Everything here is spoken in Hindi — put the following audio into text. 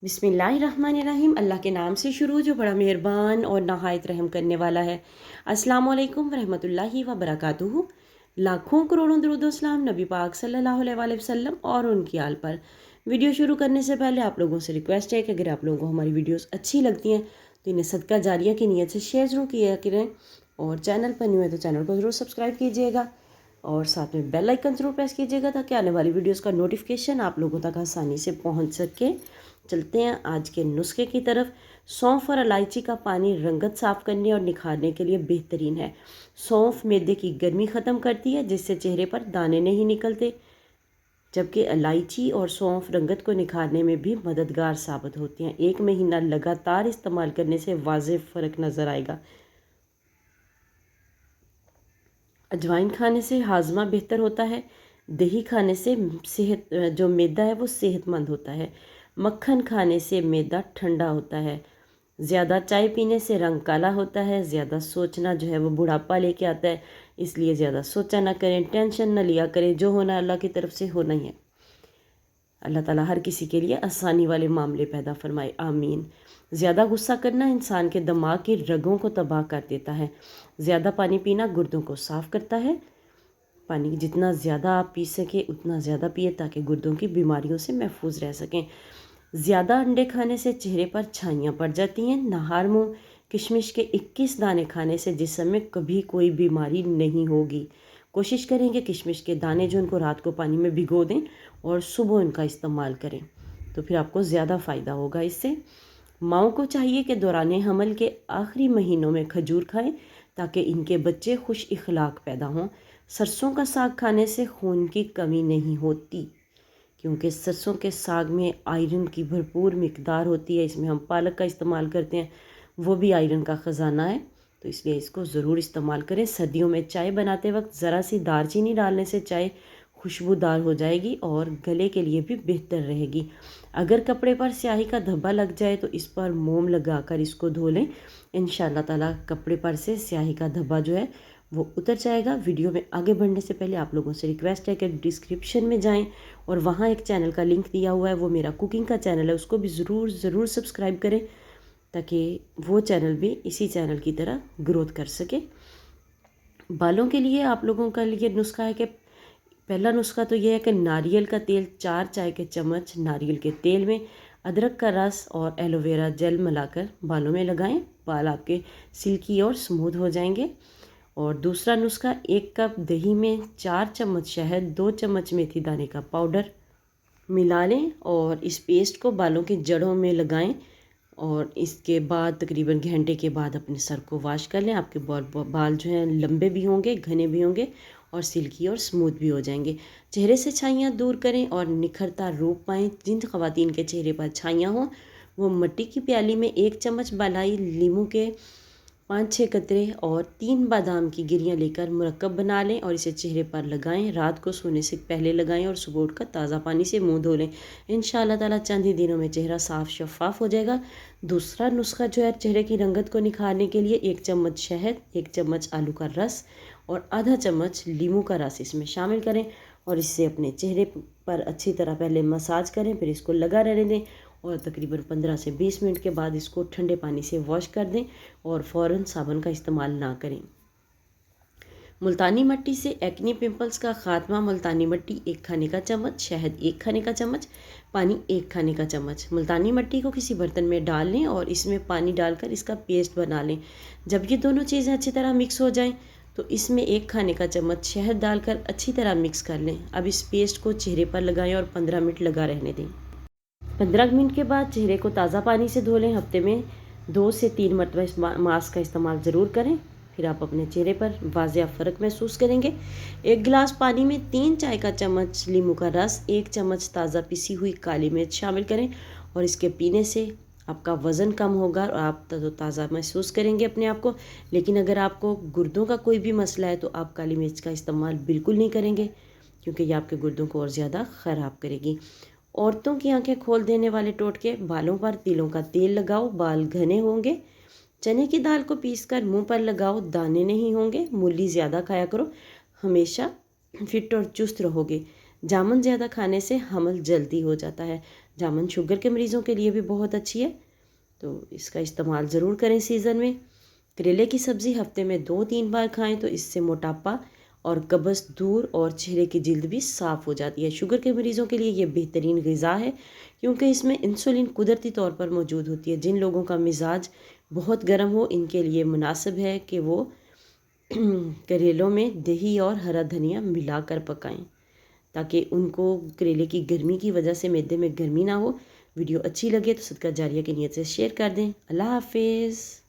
बिस्मिल्लाहिर्रहमानिर्रहीम। अल्लाह के नाम से शुरू जो बड़ा मेहरबान और नहायत रहम करने वाला है। अस्सलामु अलैकुम वरहमतुल्लाहि व बरकातुहू। लाखों करोड़ों दरूद सलाम नबी पाक सल्लल्लाहु अलैहि वसल्लम और उनकी आल पर। वीडियो शुरू करने से पहले आप लोगों से रिक्वेस्ट है कि अगर आप लोगों को हमारी वीडियोस अच्छी लगती हैं तो इन्हें सदका जारिया की नीयत से शेयर ज़रूर किया करें, और चैनल पर न्यू है तो चैनल को ज़रूर सब्सक्राइब कीजिएगा और साथ में बेल आइकन ज़रूर प्रेस कीजिएगा ताकि आने वाली वीडियोस का नोटिफिकेशन आप लोगों तक आसानी से पहुंच सके। चलते हैं आज के नुस्खे की तरफ। सौंफ और इलायची का पानी रंगत साफ़ करने और निखारने के लिए बेहतरीन है। सौंफ मैदे की गर्मी ख़त्म करती है जिससे चेहरे पर दाने नहीं निकलते, जबकि इलायची और सौंफ रंगत को निखारने में भी मददगार साबित होती हैं। 1 महीना लगातार इस्तेमाल करने से वाज़ेह फ़र्क नज़र आएगा। अजवाइन खाने से हाजमा बेहतर होता है। दही खाने से सेहत जो मैदा है वो सेहतमंद होता है। मक्खन खाने से मैदा ठंडा होता है। ज़्यादा चाय पीने से रंग काला होता है। ज़्यादा सोचना जो है वो बुढ़ापा लेके आता है, इसलिए ज़्यादा सोचा ना करें, टेंशन ना लिया करें। जो होना अल्लाह की तरफ से होना ही है। अल्लाह ताला हर किसी के लिए आसानी वाले मामले पैदा फरमाए, आमीन। ज़्यादा गुस्सा करना इंसान के दिमाग की रगों को तबाह कर देता है। ज़्यादा पानी पीना गुर्दों को साफ़ करता है। पानी जितना ज़्यादा आप पी सकें उतना ज़्यादा पिए ताकि गुर्दों की बीमारियों से महफूज रह सकें। ज़्यादा अंडे खाने से चेहरे पर छाइयाँ पड़ जाती हैं। नहार मुँह किशमिश के 21 दाने खाने से जिस्म में कभी कोई बीमारी नहीं होगी। कोशिश करें कि किशमिश के दाने जो उनको रात को पानी में भिगो दें और सुबह उनका इस्तेमाल करें, तो फिर आपको ज़्यादा फ़ायदा होगा इससे। माओं को चाहिए कि दौरान हमल के आखिरी महीनों में खजूर खाएं ताकि इनके बच्चे खुश इखलाक पैदा हों। सरसों का साग खाने से खून की कमी नहीं होती, क्योंकि सरसों के साग में आयरन की भरपूर मिकदार होती है। इसमें हम पालक का इस्तेमाल करते हैं, वो भी आयरन का ख़जाना है, तो इसलिए इसको ज़रूर इस्तेमाल करें। सर्दियों में चाय बनाते वक्त ज़रा सी दालचीनी डालने से चाय खुशबूदार हो जाएगी और गले के लिए भी बेहतर रहेगी। अगर कपड़े पर स्याही का धब्बा लग जाए तो इस पर मोम लगाकर इसको धो लें। इंशाअल्लाह ताला कपड़े पर से स्याही का धब्बा जो है वो उतर जाएगा। वीडियो में आगे बढ़ने से पहले आप लोगों से रिक्वेस्ट है कि डिस्क्रिप्शन में जाएं और वहाँ एक चैनल का लिंक दिया हुआ है, वो मेरा कुकिंग का चैनल है, उसको भी ज़रूर सब्सक्राइब करें ताकि वो चैनल भी इसी चैनल की तरह ग्रोथ कर सके। बालों के लिए आप लोगों का लिए नुस्खा है कि पहला नुस्खा तो ये है कि नारियल का तेल 4 चाय के चम्मच नारियल के तेल में अदरक का रस और एलोवेरा जेल मिलाकर बालों में लगाएं। बाल आपके सिल्की और स्मूथ हो जाएंगे। और दूसरा नुस्खा, 1 कप दही में 4 चम्मच शहद, 2 चम्मच मेथी दाने का पाउडर मिला लें और इस पेस्ट को बालों की जड़ों में लगाएं और इसके बाद तकरीबन घंटे के बाद अपने सर को वॉश कर लें। आपके बाल जो हैं लंबे भी होंगे, घने भी होंगे और सिल्की और स्मूथ भी हो जाएंगे। चेहरे से छाइयाँ दूर करें और निखरता रूप पाएँ। जिन ख़वातीन के चेहरे पर छाइयाँ हों वो मिट्टी की प्याली में 1 चम्मच बालाई लीमू के 5-6 कतरे और 3 बादाम की गिरियाँ लेकर मुरक्कब बना लें और इसे चेहरे पर लगाएं। रात को सोने से पहले लगाएं और सुबह उठकर ताज़ा पानी से मुंह धो लें। इंशाअल्लाह ताला चंद ही दिनों में चेहरा साफ़ शफाफ हो जाएगा। दूसरा नुस्खा जो है चेहरे की रंगत को निखारने के लिए 1 चम्मच शहद, 1 चम्मच आलू का रस और आधा चम्मच लीमू का रस इसमें शामिल करें और इससे अपने चेहरे पर अच्छी तरह पहले मसाज करें, फिर इसको लगा रहने दें और तकरीबन 15 से 20 मिनट के बाद इसको ठंडे पानी से वॉश कर दें और फ़ौरन साबुन का इस्तेमाल ना करें। मुल्तानी मिट्टी से एक्ने पिंपल्स का खात्मा। मुल्तानी मिट्टी 1 खाने का चम्मच, शहद 1 खाने का चम्मच, पानी 1 खाने का चम्मच। मुल्तानी मिट्टी को किसी बर्तन में डाल लें और इसमें पानी डालकर इसका पेस्ट बना लें। जब ये दोनों चीज़ें अच्छी तरह मिक्स हो जाएं तो इसमें 1 खाने का चम्मच शहद डालकर अच्छी तरह मिक्स कर लें। अब इस पेस्ट को चेहरे पर लगाएं और 15 मिनट लगा रहने दें। 15 मिनट के बाद चेहरे को ताज़ा पानी से धो लें। हफ्ते में 2 से 3 मरतबा इस मास्क का इस्तेमाल ज़रूर करें, फिर आप अपने चेहरे पर वाज़ेह फ़र्क महसूस करेंगे। 1 गिलास पानी में 3 चाय का चम्मच लीमू का रस, 1 चम्मच ताज़ा पिसी हुई काली मिर्च शामिल करें और इसके पीने से आपका वज़न कम होगा और आप ताज़ा महसूस करेंगे अपने आप को। लेकिन अगर आपको गुर्दों का कोई भी मसला है तो आप काली मिर्च का इस्तेमाल बिल्कुल नहीं करेंगे, क्योंकि ये आपके गुर्दों को और ज़्यादा ख़राब करेगी। औरतों की आंखें खोल देने वाले टोटके, बालों पर तिलों का तेल लगाओ, बाल घने होंगे। चने की दाल को पीसकर मुंह पर लगाओ, दाने नहीं होंगे। मूली ज़्यादा खाया करो, हमेशा फिट और चुस्त रहोगे। जामुन ज़्यादा खाने से हमल जल्दी हो जाता है। जामुन शुगर के मरीज़ों के लिए भी बहुत अच्छी है, तो इसका इस्तेमाल ज़रूर करें सीज़न में। करेले की सब्ज़ी हफ्ते में 2-3 बार खाएं तो इससे मोटापा और कब्ज़ दूर और चेहरे की जिल्द भी साफ़ हो जाती है। शुगर के मरीज़ों के लिए ये बेहतरीन ग़िज़ा है क्योंकि इसमें इंसुलिन कुदरती तौर पर मौजूद होती है। जिन लोगों का मिजाज बहुत गर्म हो, इनके लिए मुनासिब है कि वो करेलों में दही और हरा धनिया मिलाकर पकाएं ताकि उनको करेले की गर्मी की वजह से मैदे में गर्मी ना हो। वीडियो अच्छी लगे तो सदका जारिया की नीयत से शेयर कर दें। अल्लाह हाफिज़।